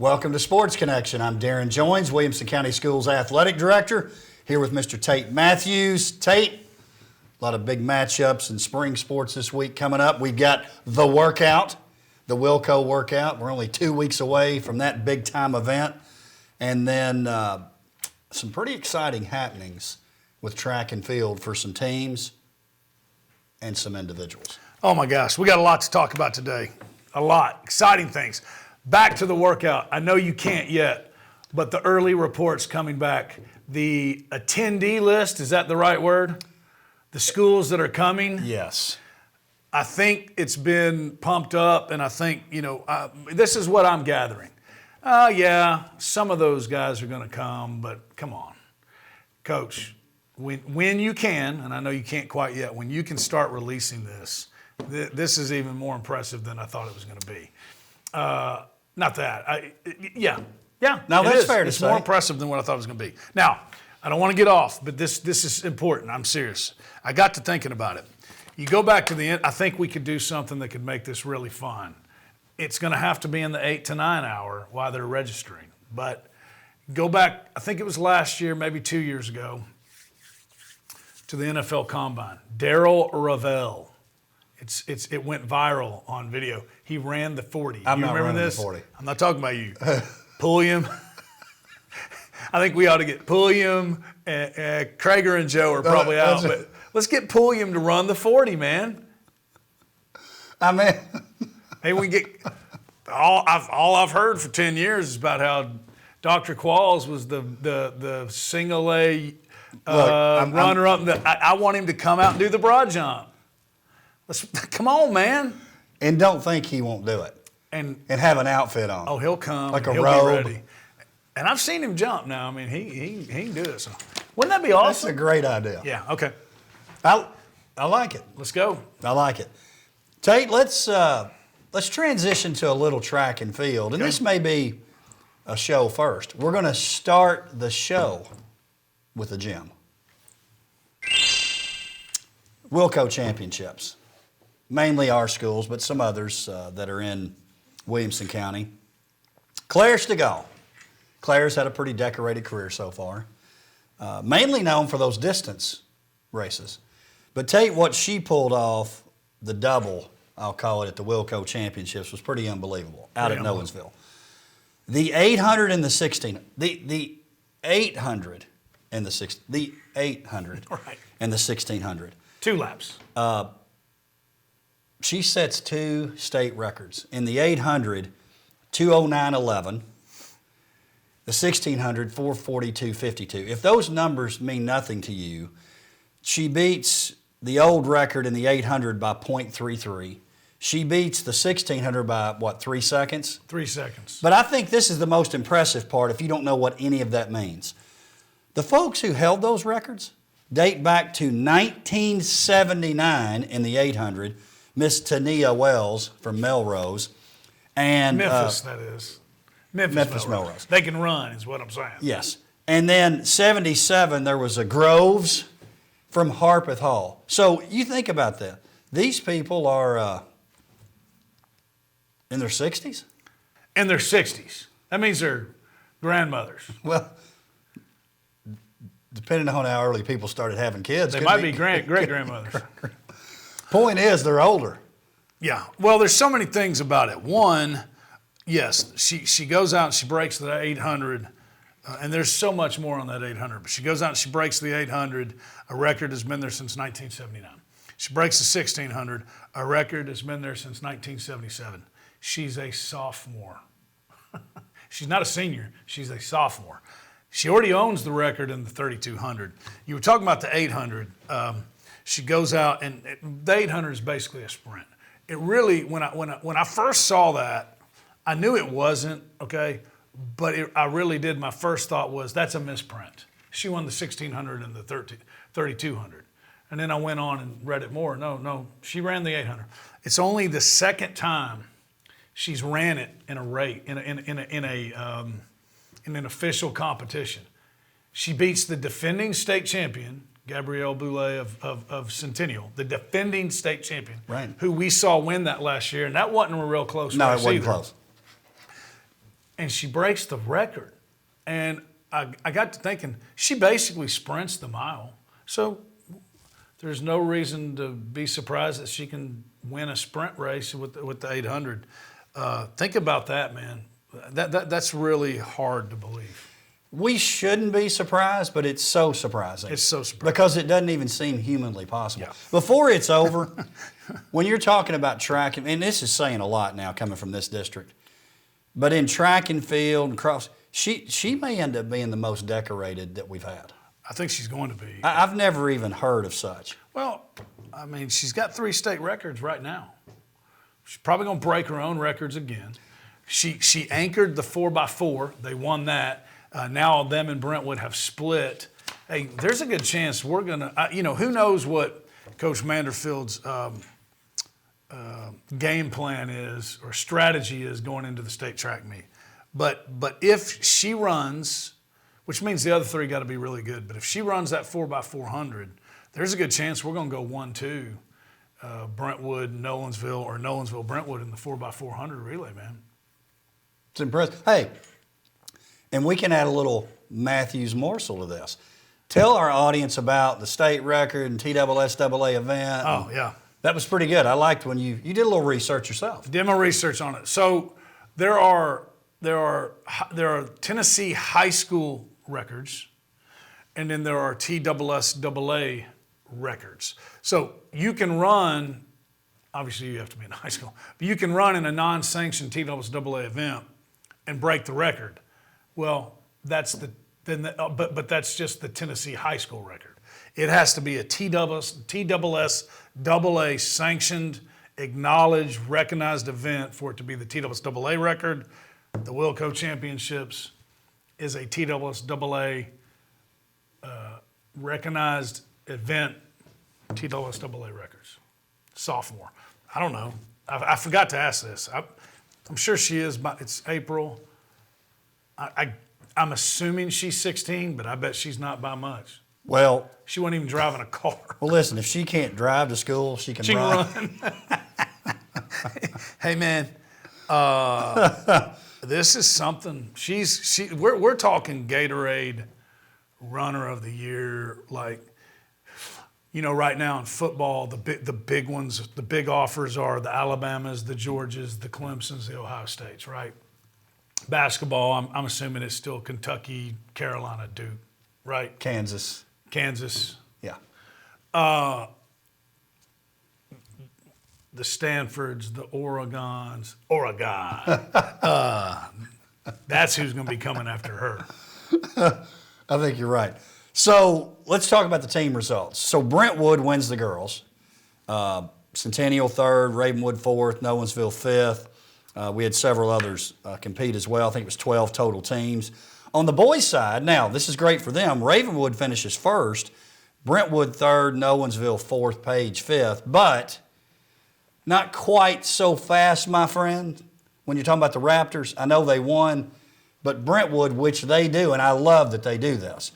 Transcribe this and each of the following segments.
Welcome to Sports Connection. I'm Darrin Joins, Williamson County Schools Athletic Director, here with Mr. Tate Mathews. Tate, a lot of big matchups in spring sports this week coming up. We've got the workout, the Wilco workout. We're only 2 weeks away from that big-time event. And then some pretty exciting happenings with track and field for some teams and some individuals. Oh, my gosh. We got a lot to talk about today. A lot. Exciting things. Back to the workout. I know you can't yet, but the early reports coming back. The attendee list, is that the right word? The schools that are coming? Yes. I think it's been pumped up, and I think, this is what I'm gathering. Yeah, some of those guys are going to come, but come on. Coach, when you can, and I know you can't quite yet, when you can start releasing this, this is even more impressive than I thought it was going to be. Not that. Yeah. No, that's fair to it's say. It's more impressive than what I thought it was going to be. Now, I don't want to get off, but this is important. I'm serious. I got to thinking about it. You go back to the end. I think we could do something that could make this really fun. It's going to have to be in the 8 to 9 hour while they're registering. But go back, I think it was last year, maybe 2 years ago, to the NFL Combine. Darryl Ravel. It went viral on video. He ran the 40. I'm you not remember running this? the 40. I'm not talking about you. Pulliam. I think we ought to get Pulliam. Krager and Joe are probably out, but let's get Pulliam to run the 40, man. I mean, hey, we get all I've heard for 10 years is about how Dr. Qualls was the single A runner up. I want him to come out and do the broad jump. Come on, man. And don't think he won't do it. And have an outfit on. Oh, he'll come. Like a he'll robe. Be ready. And I've seen him jump now. I mean, he can do it. So wouldn't that be awesome? That's a great idea. Yeah, okay. I like it. Let's go. I like it. Tate, let's transition to a little track and field. And this may be a show first. We're going to start the show with a gym. Wilco Championships. Mainly our schools, but some others that are in Williamson County. Claire Stegall. Claire's had a pretty decorated career so far. Mainly known for those distance races. But Tate, what she pulled off, the double, I'll call it, at the Wilco Championships was pretty unbelievable out at Nowensville. The 800 and the 16, the 800 and the 800 right. and the 1600. 2 laps. She sets 2 state records. In the 800, 209.11. The 1600, 442.52. If those numbers mean nothing to you, she beats the old record in the 800 by .33. She beats the 1600 by, 3 seconds? 3 seconds. But I think this is the most impressive part if you don't know what any of that means. The folks who held those records date back to 1979 in the 800, Miss Tania Wells from Melrose. And Memphis, that is. Memphis Melrose. They can run is what I'm saying. Yes. And then 77, there was a Groves from Harpeth Hall. So you think about that. These people are in their 60s? In their 60s. That means they're grandmothers. Well, depending on how early people started having kids. They might be great-grandmothers. Point is, they're older. Yeah. Well, there's so many things about it. One, yes, she goes out and she breaks the 800, and there's so much more on that 800. But she goes out and she breaks the 800. A record has been there since 1979. She breaks the 1600. A record has been there since 1977. She's a sophomore. She's not a senior. She's a sophomore. She already owns the record in the 3200. You were talking about the 800. She goes out, and the 800 is basically a sprint. It really, when I first saw that, I knew it wasn't, okay, but I really did. My first thought was, that's a misprint. She won the 1600 and the 3200. And then I went on and read it more. No, she ran the 800. It's only the second time she's ran it in a rate, in an official competition. She beats the defending state champion, Gabrielle Boulay of Centennial, the defending state champion, right, who we saw win that last year, and that wasn't a real close race. No, it wasn't either. close. and she breaks the record. And I got to thinking, she basically sprints the mile. So there's no reason to be surprised that she can win a sprint race with the 800. Think about that, man. That's really hard to believe. We shouldn't be surprised, but it's so surprising. It's so surprising. Because it doesn't even seem humanly possible. Yeah. Before it's over, when you're talking about track, and this is saying a lot now coming from this district, but in track and field and cross, she may end up being the most decorated that we've had. I think she's going to be. I've never even heard of such. Well, I mean, she's got 3 state records right now. She's probably going to break her own records again. She anchored the 4x4. They won that. Now them and Brentwood have split. Hey, there's a good chance we're going to, who knows what Coach Manderfield's game plan is or strategy is going into the state track meet. But if she runs, which means the other 3 got to be really good, but if she runs that 4x400, there's a good chance we're going to go 1-2, Brentwood, Nolensville, or Nolensville, Brentwood in the 4x400 relay, man. It's impressive. Hey, and we can add a little Mathews morsel to this. Tell our audience about the state record and TSSAA event. Oh, yeah. That was pretty good. I liked when you did a little research yourself. Did my research on it. So there are Tennessee high school records, and then there are TSSAA records. So you can run, obviously you have to be in high school, but you can run in a non-sanctioned TSSAA event and break the record. Well, but that's just the Tennessee high school record. It has to be a TSSAA sanctioned, acknowledged, recognized event for it to be the TSSAA record. The Wilco Championships is a TSSAA recognized event, TSSAA records. Sophomore. I don't know. I forgot to ask this. I'm sure she is, but it's April. I'm assuming she's 16, but I bet she's not by much. Well, she wasn't even driving a car. Well, listen, if she can't drive to school, she can run. Hey, man, this is something. We're talking Gatorade Runner of the Year. Like, right now in football, the big ones, the big offers are the Alabamas, the Georgias, the Clemsons, the Ohio States, right? Basketball, I'm assuming it's still Kentucky, Carolina, Duke, right? Kansas. Yeah. The Stanfords, the Oregons. That's who's going to be coming after her. I think you're right. So let's talk about the team results. So Brentwood wins the girls. Centennial 3rd, Ravenwood 4th, Nolensville 5th. We had several others compete as well. I think it was 12 total teams. On the boys' side, now this is great for them. Ravenwood finishes 1st, Brentwood 3rd, Nolensville 4th, Page 5th. But not quite so fast, my friend. When you're talking about the Raptors, I know they won, but Brentwood, which they do, and I love that they do this,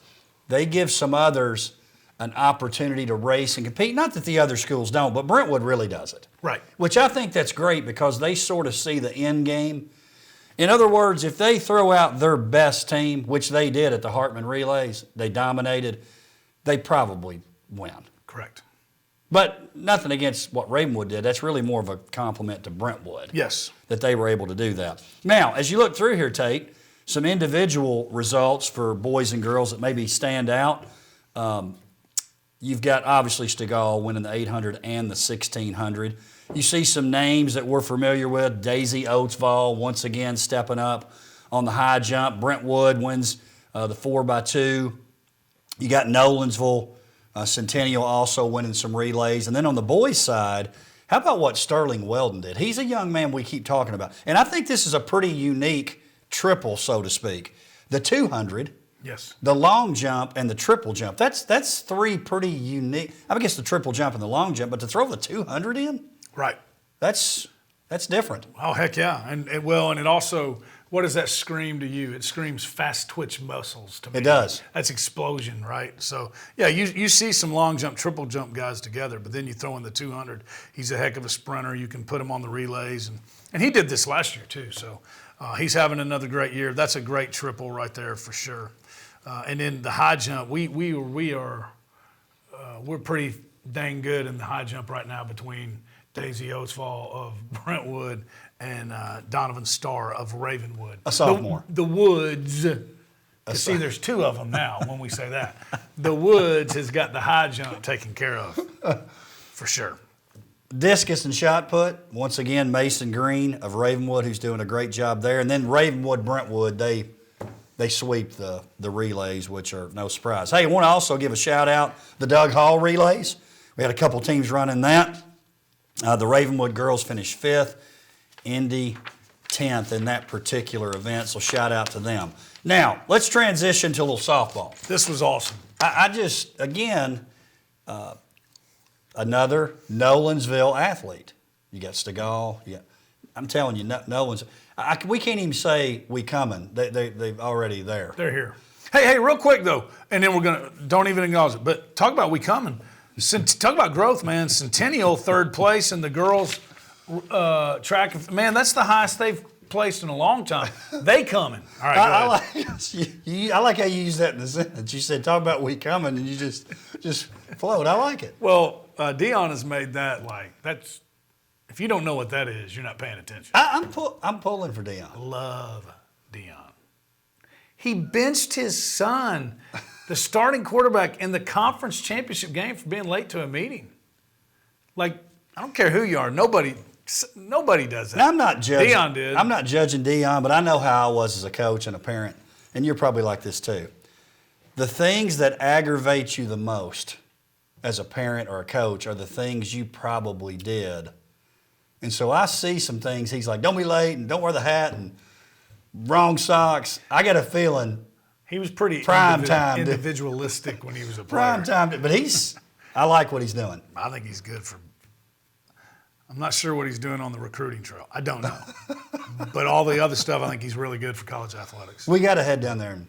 they give some others an opportunity to race and compete. Not that the other schools don't, but Brentwood really does it. Right. Which I think that's great because they sort of see the end game. In other words, if they throw out their best team, which they did at the Hartman Relays, they dominated, they probably win. Correct. But nothing against what Ravenwood did. That's really more of a compliment to Brentwood. Yes. That they were able to do that. Now, as you look through here, Tate, some individual results for boys and girls that maybe stand out. You've got, obviously, Stegall winning the 800 and the 1600. You see some names that we're familiar with. Daisy Oatsvall, once again, stepping up on the high jump. Brentwood wins the 4x2. You got Nolensville, Centennial also winning some relays. And then on the boys' side, how about what Sterling Weldon did? He's a young man we keep talking about. And I think this is a pretty unique triple, so to speak. The 200. Yes. The long jump and the triple jump. That's 3 pretty unique. I guess the triple jump and the long jump, but to throw the 200 in? Right. That's different. Oh, heck yeah. And it also, what does that scream to you? It screams fast twitch muscles to me. It does. That's explosion, right? So, yeah, you see some long jump, triple jump guys together, but then you throw in the 200. He's a heck of a sprinter. You can put him on the relays. And he did this last year, too. So, He's having another great year. That's a great triple right there for sure. And then the high jump, we're pretty dang good in the high jump right now between Daisy Oswald of Brentwood and Donovan Starr of Ravenwood. A sophomore. The Woods. See, there's two of them now when we say that. The Woods has got the high jump taken care of, for sure. Discus and shot put, once again, Mason Green of Ravenwood, who's doing a great job there. And then Ravenwood, Brentwood, they sweep the relays, which are no surprise. Hey, I want to also give a shout out the Doug Hall relays. We had a couple teams running that. The Ravenwood girls finished 5th, Indy 10th in that particular event, so shout out to them. Now, let's transition to a little softball. This was awesome. I just, again, another Nolensville athlete. You got Stegall. I'm telling you, Nolens. We can't even say we coming. They've already there. They're here. Hey, real quick though, and then don't even acknowledge it, but talk about we coming. Talk about growth, man. Centennial 3rd place in the girls track. Man, that's the highest they've placed in a long time. They coming. All right, I like how you use that in the sentence. You said, talk about we coming, and you just float. I like it. Well, Dion has made that that's. If you don't know what that is, you're not paying attention. I'm pulling for Dion. Love Dion. He benched his son, the starting quarterback, in the conference championship game for being late to a meeting. I don't care who you are. Nobody does that. And I'm not judging. Dion did. I'm not judging Dion, but I know how I was as a coach and a parent, and you're probably like this too. The things that aggravate you the most as a parent or a coach are the things you probably did. And so I see some things. He's like, don't be late and don't wear the hat and wrong socks. I got a feeling he was pretty individualistic when he was a player. Prime time, but I like what he's doing. I think he's good for. I'm not sure what he's doing on the recruiting trail. I don't know. But all the other stuff, I think he's really good for college athletics. We got to head down there.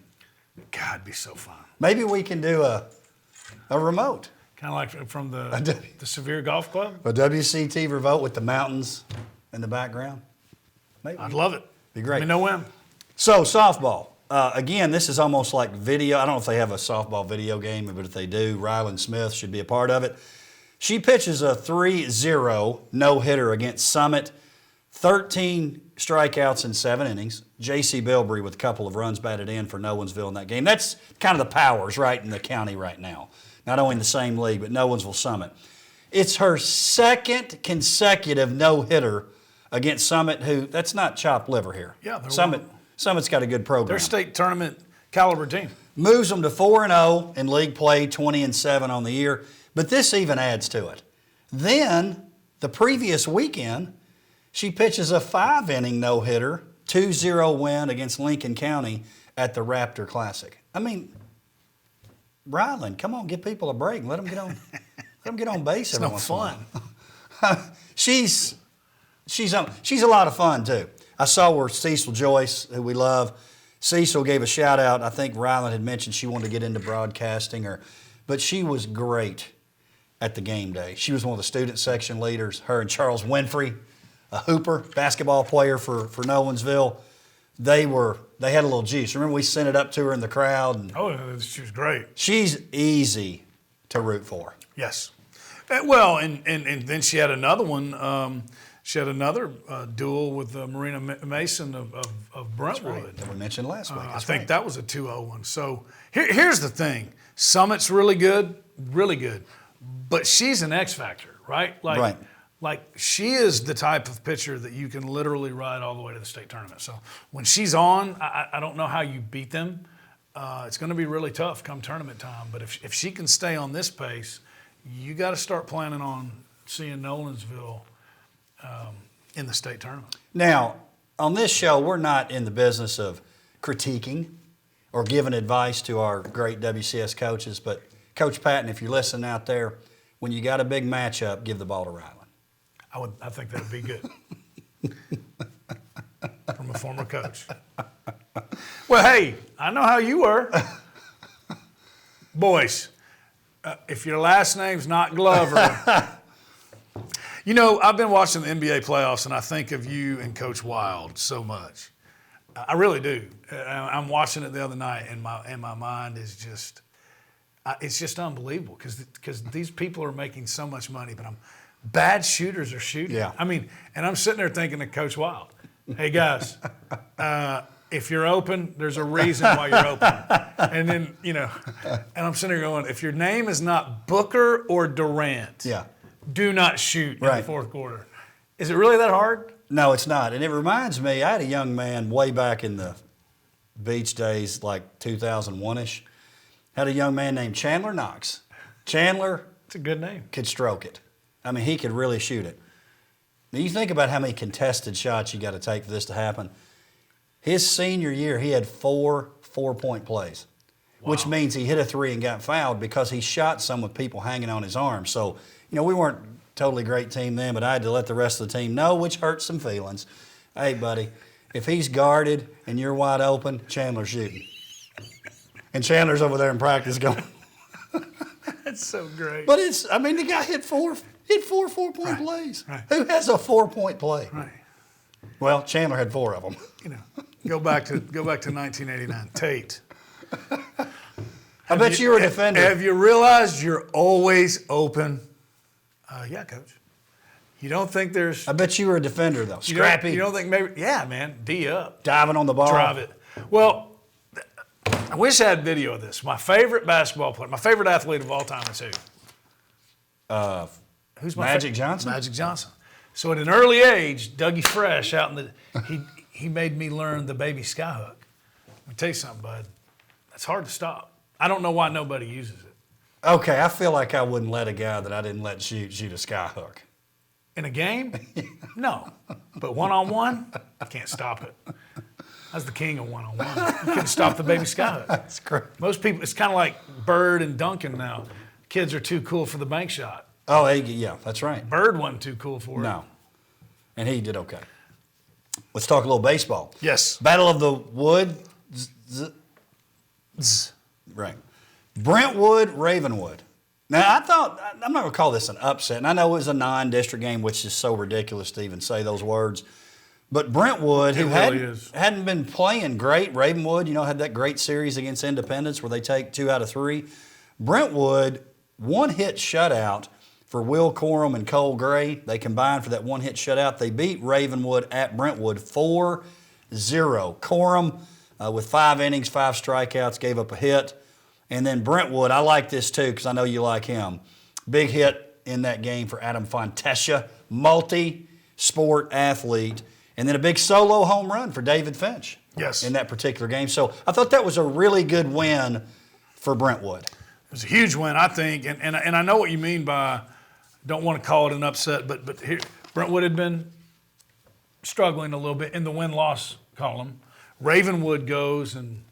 God, it'd be so fun. Maybe we can do a remote. Kind of like from the Sevier Golf Club? A WCT remote with the mountains in the background. Maybe. I'd love it. Be great. Let me know when. So, softball. Again, this is almost like video. I don't know if they have a softball video game, but if they do, Ryland Smith should be a part of it. She pitches a 3-0 no-hitter against Summit, 13 strikeouts in 7 innings. J.C. Bilbrey with a couple of runs batted in for Nolensville in that game. That's kind of the powers right in the county right now. Not only in the same league, but Nolensville Summit. It's her 2nd consecutive no-hitter against Summit, who, that's not chopped liver here. Yeah, Summit's got a good program. They're state tournament caliber team. Moves them to 4-0 in league play, 20-7 on the year. But this even adds to it. Then, the previous weekend, she pitches a 5-inning no-hitter, 2-0 win against Lincoln County at the Raptor Classic. I mean, Ryland, come on, give people a break and let them get on base every once in a while. She's a lot of fun too. I saw where Cecil Joyce, who we love, Cecil gave a shout out. I think Ryland had mentioned she wanted to get into broadcasting, but she was great at the game day. She was one of the student section leaders. Her and Charles Winfrey, a hooper, basketball player for Nolensville. They had a little juice. Remember we sent it up to her in the crowd? She was great. She's easy to root for. Yes. Well, and then she had another one. She had another duel with Marina Mason of Brentwood. Right, that we mentioned last week. I think that was a 2-0 one. So here's the thing. Summit's really good. But she's an X factor, right? Right. Like she is the type of pitcher that you can literally ride all the way to the state tournament. So when she's on, I don't know how you beat them. It's going to be really tough come tournament time. But if she can stay on this pace, you got to start planning on seeing Nolensville in the state tournament. Now, on this show, we're not in the business of critiquing or giving advice to our great WCS coaches. But Coach Patton, if you're listening out there, when you got a big matchup, give the ball to Ryland. I think that would be good. From a former coach. Well, hey, I know how you were. Boys, if your last name's not Glover. You know, I've been watching the NBA playoffs, and I think of you and Coach Wild so much. I really do. I'm watching it the other night, and my mind is just, it's just unbelievable because these people are making so much money, but bad shooters are shooting. Yeah. I mean, and I'm sitting there thinking to Coach Wild, hey guys, if you're open, there's a reason why you're open. And then, and I'm sitting there going, if your name is not Booker or Durant, Yeah. do not shoot in Right. the fourth quarter. Is it really that hard? No, it's not. And it reminds me, I had a young man way back in the beach days, like 2001-ish, had a young man named Chandler Knox. Chandler It's a good name. could stroke it. I mean, he could really shoot it. Now, you think about how many contested shots you got to take for this to happen. His senior year, he had 4 4-point plays, which means he hit a 3 and got fouled because he shot some with people hanging on his arms. So, we weren't totally great team then, but I had to let the rest of the team know, which hurt some feelings. Hey, buddy, if he's guarded and you're wide open, Chandler's shooting. And Chandler's over there in practice going. That's so great. But the guy hit 4 4-point plays. Right. Who has a 4-point play? Right. Well, Chandler had 4 of them. Go back to 1989. Tate. I bet you were a defender. Have you realized you're always open? Yeah, Coach. You don't think there's... I bet you were a defender, though. You Scrappy. don't think maybe... Yeah, man. D up. Diving on the ball. Drive it. Well, I wish I had video of this. My favorite basketball player, my favorite athlete of all time is who? Who's my Magic Johnson? Magic Johnson. So at an early age, Dougie Fresh out in the... He made me learn the baby skyhook. Let me tell you something, bud. That's hard to stop. I don't know why nobody uses it. Okay, I feel like I wouldn't let a guy that I didn't let shoot a skyhook. In a game? No. But one-on-one, I can't stop it. I was the king of one-on-one. You couldn't stop the baby skyhook. That's great. Most people, it's kind of like Bird and Duncan now. Kids are too cool for the bank shot. Oh, yeah, that's right. Bird wasn't too cool for it. No. And he did okay. Let's talk a little baseball. Yes. Battle of the Wood. Right. Brentwood, Ravenwood. Now, I'm not going to call this an upset, and I know it was a non-district game, which is so ridiculous to even say those words. But Brentwood, who hadn't been playing great, Ravenwood, had that great series against Independence where they take 2 out of 3. Brentwood, one-hit shutout for Will Corum and Cole Gray. They combined for that one-hit shutout. They beat Ravenwood at Brentwood 4-0. Corum, with 5 innings, 5 strikeouts, gave up a hit. And then Brentwood, I like this too because I know you like him. Big hit in that game for Adam Fontesha, multi-sport athlete. And then a big solo home run for David Finch. Yes. In that particular game. So I thought that was a really good win for Brentwood. It was a huge win, I think. And I know what you mean by, don't want to call it an upset, but here, Brentwood had been struggling a little bit in the win-loss column. Ravenwood goes and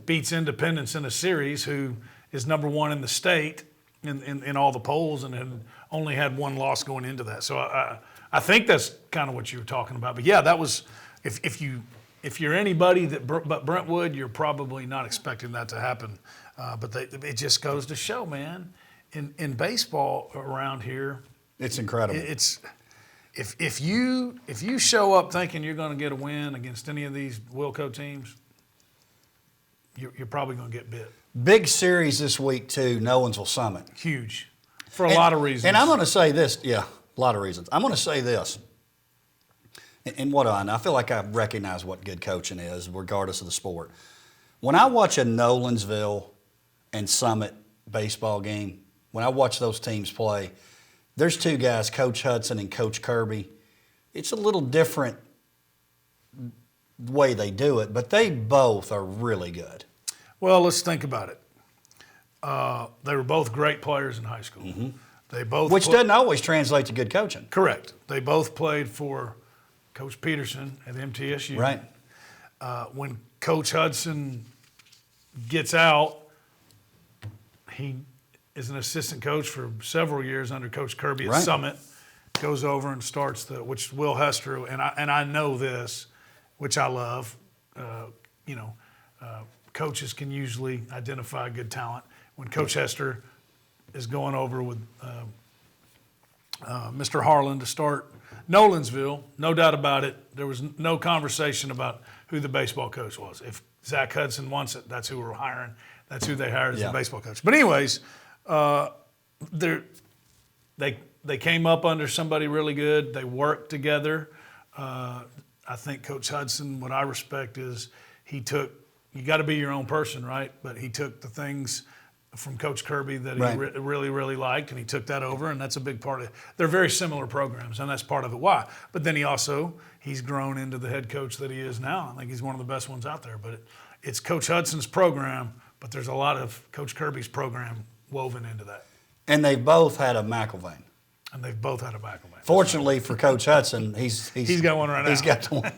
beats Independence in a series, who is number 1 in the state in all the polls and had only had 1 loss going into that. So I think that's kind of what you were talking about. But yeah, that was if you're anybody but Brentwood, you're probably not expecting that to happen. But it just goes to show, man, in baseball around here, it's incredible. It's if you show up thinking you're going to get a win against any of these Wilco teams, you're probably going to get bit. Big series this week, too, Nolensville Summit. Huge. For a lot of reasons. And I'm going to say this. Yeah, a lot of reasons. I'm going to say this. And what do I know? I feel like I recognize what good coaching is, regardless of the sport. When I watch a Nolensville and Summit baseball game, when I watch those teams play, there's 2 guys, Coach Hudson and Coach Kirby. It's a little different way they do it, but they both are really good. Well, let's think about it. They were both great players in high school. Mm-hmm. They both Which doesn't always translate to good coaching. Correct. They both played for Coach Peterson at MTSU. Right. When Coach Hudson gets out, he is an assistant coach for several years under Coach Kirby at Summit. Goes over and starts which Will Hester, and I know this, which I love. Coaches can usually identify good talent. When Coach Hester is going over with Mr. Harlan to start Nolensville. No doubt about it. There was no conversation about who the baseball coach was. If Zach Hudson wants it, that's who we're hiring. That's who they hired as the baseball coach. But anyways, they came up under somebody really good. They worked together. I think Coach Hudson, what I respect is you got to be your own person, right? But he took the things from Coach Kirby that he really, really liked, and he took that over, and that's a big part of it. They're very similar programs, and that's part of it. Why? But then he's grown into the head coach that he is now. I think he's one of the best ones out there. But it's Coach Hudson's program, but there's a lot of Coach Kirby's program woven into that. And they both had a McIlvain. Fortunately for Coach Hudson, he's got one right now. He's got one.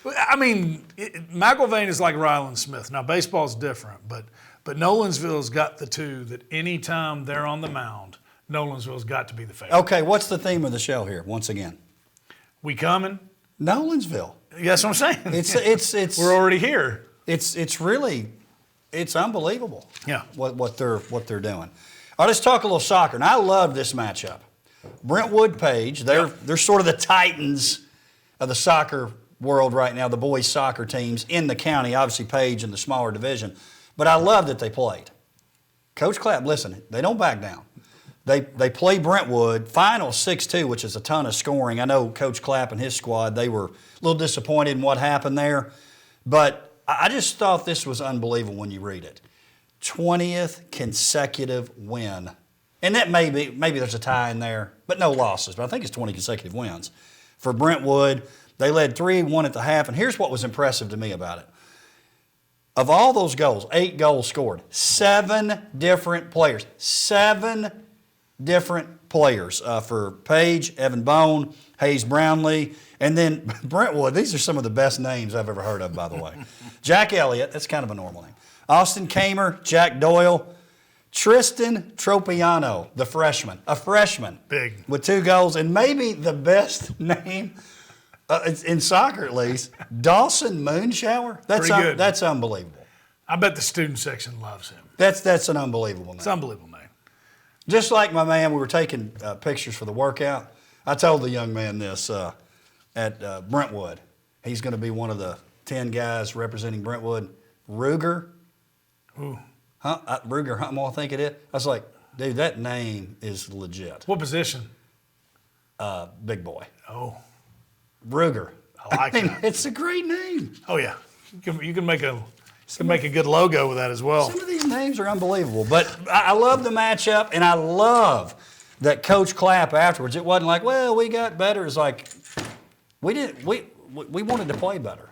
I mean, McIlvain is like Ryland Smith. Now, baseball's different, but Nolensville's got the two that anytime they're on the mound, Nolensville's got to be the favorite. Okay, what's the theme of the show here, once again? We coming? Nolensville. That's what I'm saying. It's We're already here. It's really unbelievable. Yeah. What they're doing. All right, let's talk a little soccer. And I love this matchup. Brentwood Page, they're sort of the titans of the soccer world right now, the boys soccer teams in the county, obviously Page in the smaller division. But I love that they played. Coach Clapp, listen, they don't back down. They play Brentwood, final 6-2, which is a ton of scoring. I know Coach Clapp and his squad, they were a little disappointed in what happened there. But I just thought this was unbelievable when you read it. 20th consecutive win. And that maybe there's a tie in there, but no losses. But I think it's 20 consecutive wins. For Brentwood, they led 3-1 at the half. And here's what was impressive to me about it. Of all those goals, 8 goals scored, 7 different players. 7 different players for Page, Evan Bone, Hayes Brownlee, and then Brentwood. These are some of the best names I've ever heard of, by the way. Jack Elliott, that's kind of a normal name. Austin Kamer, Jack Doyle, Tristan Tropiano, the freshman, a freshman. Big. With 2 goals, and maybe the best name in soccer at least, Dawson Moonshower. Pretty good. That's unbelievable. I bet the student section loves him. That's an unbelievable name. It's an unbelievable name. Just like my man, we were taking pictures for the workout. I told the young man this at Brentwood. He's going to be one of the 10 guys representing Brentwood. Ruger. Ooh. Ruger Huntmore, I think it is. I was like, dude, that name is legit. What position? Big boy. Oh. Ruger. I like it. It's a great name. Oh, yeah. You can make a good logo with that as well. Some of these names are unbelievable. But I love the matchup, and I love that Coach Clapp afterwards. It wasn't like, well, we got better. It's like, we wanted to play better.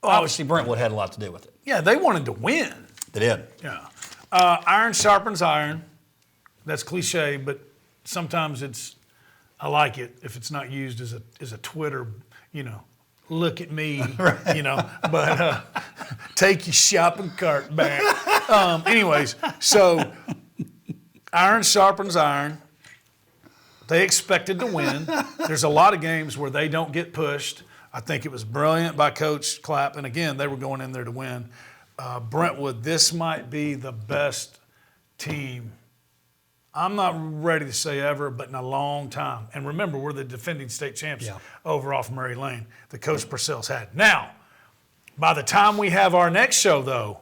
Obviously, Brentwood had a lot to do with it. Yeah, they wanted to win. They did. Yeah. Iron sharpens iron. That's cliche, but sometimes I like it if it's not used as a Twitter, look at me, right. But take your shopping cart back. Anyways, so iron sharpens iron. They expected to win. There's a lot of games where they don't get pushed. I think it was brilliant by Coach Clapp, and again, they were going in there to win. Brentwood, this might be the best team, I'm not ready to say ever, but in a long time. And remember, we're the defending state champs over off Murray Lane, the Coach Purcell's had. Now, by the time we have our next show, though,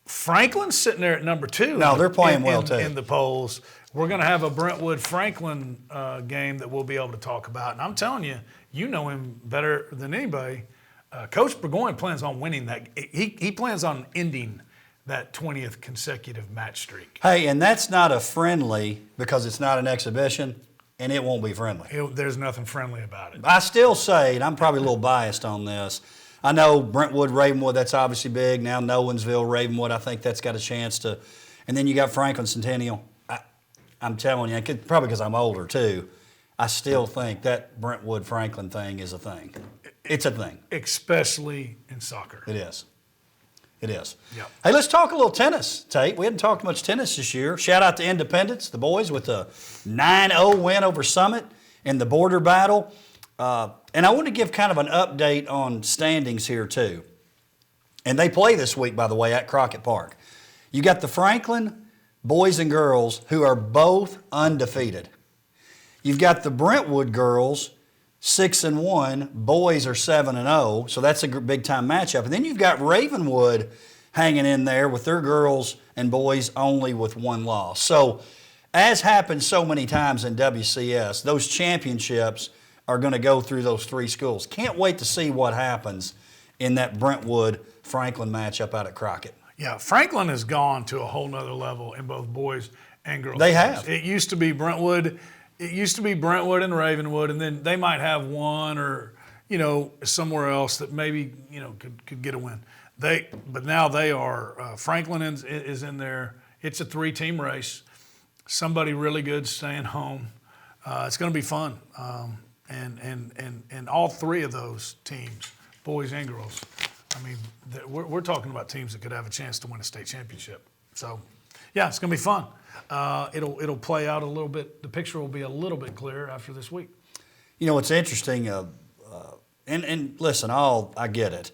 Franklin's sitting there at number 2. No, they're playing well, too. In the polls. We're going to have a Brentwood-Franklin game that we'll be able to talk about. And I'm telling you, you know him better than anybody. Coach Burgoyne plans on winning that. He plans on ending that 20th consecutive match streak. Hey, and that's not a friendly because it's not an exhibition, and it won't be friendly. There's nothing friendly about it. I still say, and I'm probably a little biased on this, I know Brentwood, Ravenwood, that's obviously big. Now Nolensville, Ravenwood, I think that's got a chance to. And then you got Franklin Centennial. I'm telling you, probably because I'm older too, I still think that Brentwood-Franklin thing is a thing. It's a thing. Especially in soccer. It is. It is. Yep. Hey, let's talk a little tennis, Tate. We hadn't talked much tennis this year. Shout out to Independence, the boys, with a 9-0 win over Summit in the border battle. And I want to give kind of an update on standings here, too. And they play this week, by the way, at Crockett Park. You got the Franklin boys and girls who are both undefeated. You've got the Brentwood girls, 6-1. Boys are 7-0. So that's a big time matchup. And then you've got Ravenwood hanging in there with their girls and boys only with 1 loss. So, as happens so many times in WCS, those championships are going to go through those 3 schools. Can't wait to see what happens in that Brentwood-Franklin matchup out at Crockett. Yeah, Franklin has gone to a whole nother level in both boys and girls. They have. It used to be Brentwood. It used to be Brentwood and Ravenwood, and then they might have one or, somewhere else that maybe, could get a win. But now they are, Franklin is in there. It's a 3-team race. Somebody really good staying home. It's going to be fun. And all 3 of those teams, boys and girls, I mean, we're talking about teams that could have a chance to win a state championship. So, yeah, it's going to be fun. It'll play out a little bit. The picture will be a little bit clearer after this week. It's interesting, and listen, I get it.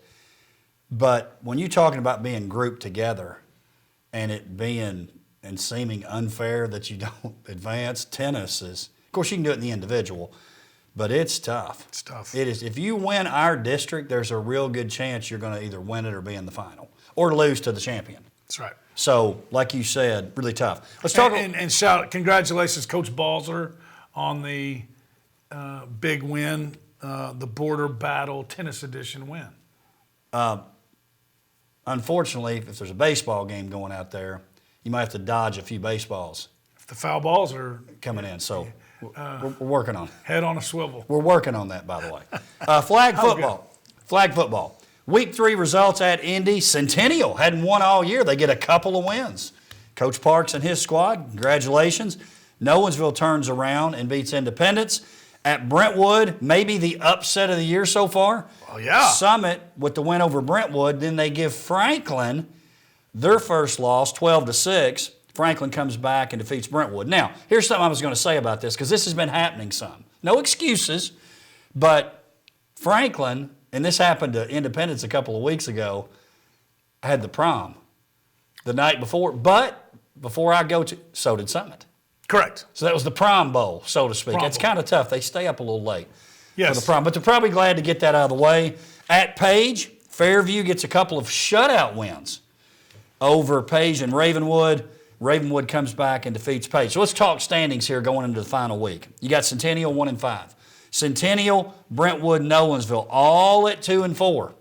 But when you're talking about being grouped together and it being and seeming unfair that you don't advance, tennis is, of course, you can do it in the individual, but it's tough. It's tough. It is. If you win our district, there's a real good chance you're going to either win it or be in the final or lose to the champion. That's right. So, like you said, really tough. Let's talk. And congratulations, Coach Balzer, on the big win, the Border Battle Tennis Edition win. Unfortunately, if there's a baseball game going out there, you might have to dodge a few baseballs. If the foul balls are coming in, so we're working on it. Head on a swivel. We're working on that, by the way. Flag football. Flag football. Week 3 results at Indy. Centennial hadn't won all year. They get a couple of wins. Coach Parks and his squad, congratulations. Nolensville turns around and beats Independence. At Brentwood, maybe the upset of the year so far. Oh, yeah. Summit with the win over Brentwood. Then they give Franklin their first loss, 12-6. Franklin comes back and defeats Brentwood. Now, here's something I was going to say about this because this has been happening some. No excuses, but Franklin, and this happened to Independence a couple of weeks ago, had the prom the night before. But before I go to, so did Summit. Correct. So that was the prom bowl, so to speak. Prom It's bowl. kind of tough. They stay up a little late Yes. for the prom. But they're probably glad to get that out of the way. At Page, Fairview gets a couple of shutout wins over Page and Ravenwood. Ravenwood comes back and defeats Page. So let's talk standings here going into the final week. You got Centennial 1-5. Centennial, Brentwood, Nolensville, all at 2-4.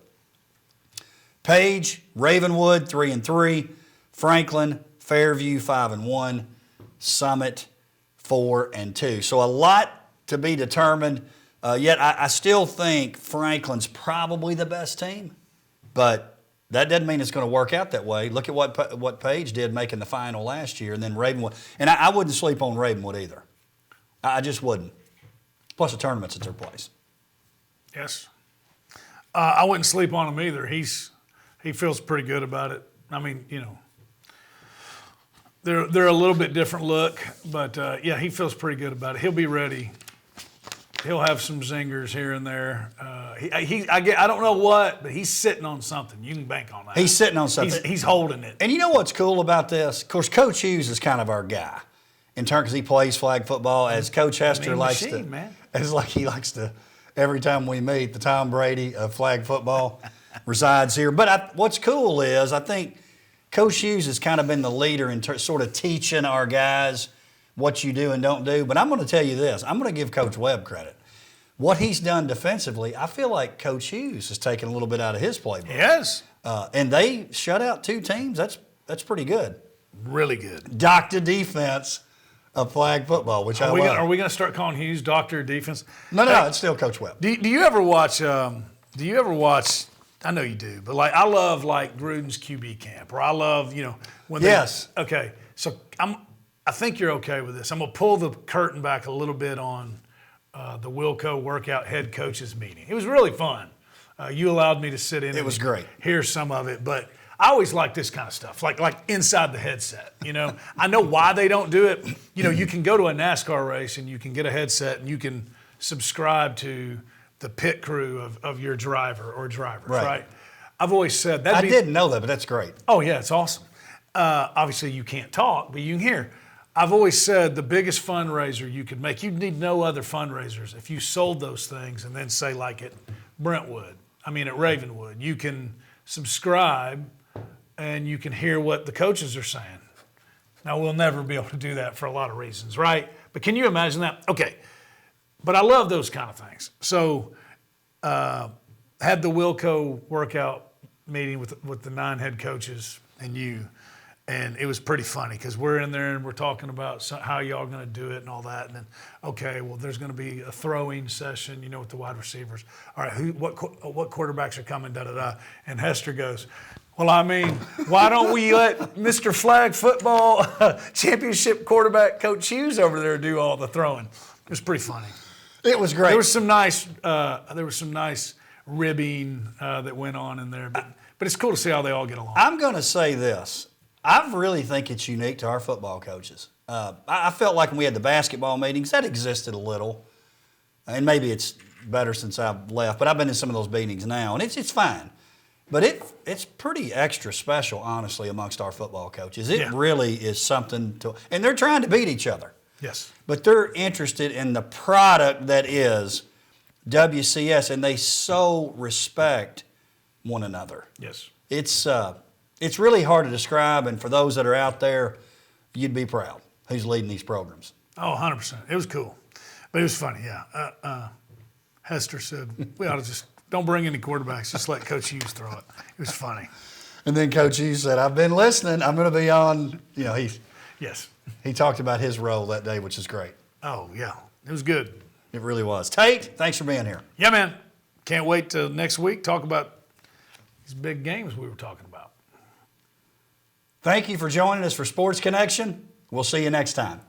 Page, Ravenwood 3-3. Franklin, Fairview 5-1. Summit 4-2. So a lot to be determined. Yet I still think Franklin's probably the best team, but that doesn't mean it's going to work out that way. Look at what Page did making the final last year, and then Ravenwood. And I wouldn't sleep on Ravenwood either. I just wouldn't. Plus the tournament's at their place. Yes. I wouldn't sleep on him either. He feels pretty good about it. I mean, they're a little bit different look, but yeah, he feels pretty good about it. He'll be ready. He'll have some zingers here and there. I don't know what, but he's sitting on something. You can bank on that. He's sitting on something. He's holding it. And you know what's cool about this? Of course, Coach Hughes is kind of our guy in turn because he plays flag football. As Coach Hester likes to, man. It's like he likes to. Every time we meet, the Tom Brady of flag football resides here. But what's cool is I think Coach Hughes has kind of been the leader in sort of teaching our guys what you do and don't do. But I'm going to tell you this. I'm going to give Coach Webb credit. What he's done defensively, I feel like Coach Hughes has taken a little bit out of his playbook. Yes. And they shut out 2 teams. That's pretty good. Really good. Doctor defense of flag football, which I love. Are we going to start calling Hughes Doctor Defense? No, it's still Coach Webb. Do you ever watch? I know you do, but I love Gruden's QB camp, or I love when they. Yes. Okay, so I think you're okay with this. I'm gonna pull the curtain back a little bit on the Wilco workout head coaches meeting. It was really fun. You allowed me to sit in. It was great. Hear some of it, but I always like this kind of stuff, like inside the headset. I know why they don't do it. You can go to a NASCAR race and you can get a headset and you can subscribe to the pit crew of your driver or drivers, right? I've always said that. I didn't know that, but that's great. Oh yeah, it's awesome. Obviously, you can't talk, but you can hear. I've always said the biggest fundraiser you could make, you'd need no other fundraisers if you sold those things and then say like at Ravenwood, you can subscribe and you can hear what the coaches are saying. Now, we'll never be able to do that for a lot of reasons, right? But can you imagine that? Okay. But I love those kind of things. So had the Wilco workout meeting with the 9 head coaches and you. And it was pretty funny because we're in there and we're talking about how y'all going to do it and all that. And then, okay, well, there's going to be a throwing session, with the wide receivers. All right, what quarterbacks are coming, da-da-da. And Hester goes, well, why don't we let Mr. Flag football championship quarterback Coach Hughes over there do all the throwing? It was pretty funny. It was great. There was some nice ribbing that went on in there. But it's cool to see how they all get along. I'm going to say this. I really think it's unique to our football coaches. I felt like when we had the basketball meetings, that existed a little. And maybe it's better since I've left, but I've been in some of those meetings now, and it's fine. But it's pretty extra special, honestly, amongst our football coaches. It really is something to – and they're trying to beat each other. Yes. But they're interested in the product that is WCS, and they so respect one another. Yes. It's really hard to describe, and for those that are out there, you'd be proud who's leading these programs. Oh, 100%. It was cool. But it was funny, yeah. Hester said, we ought to just don't bring any quarterbacks. Just let Coach Hughes throw it. It was funny. And then Coach Hughes said, I've been listening. I'm going to be on, Yes. He talked about his role that day, which is great. Oh, yeah. It was good. It really was. Tate, thanks for being here. Yeah, man. Can't wait till next week. Talk about these big games we were talking about. Thank you for joining us for Sports Connection. We'll see you next time.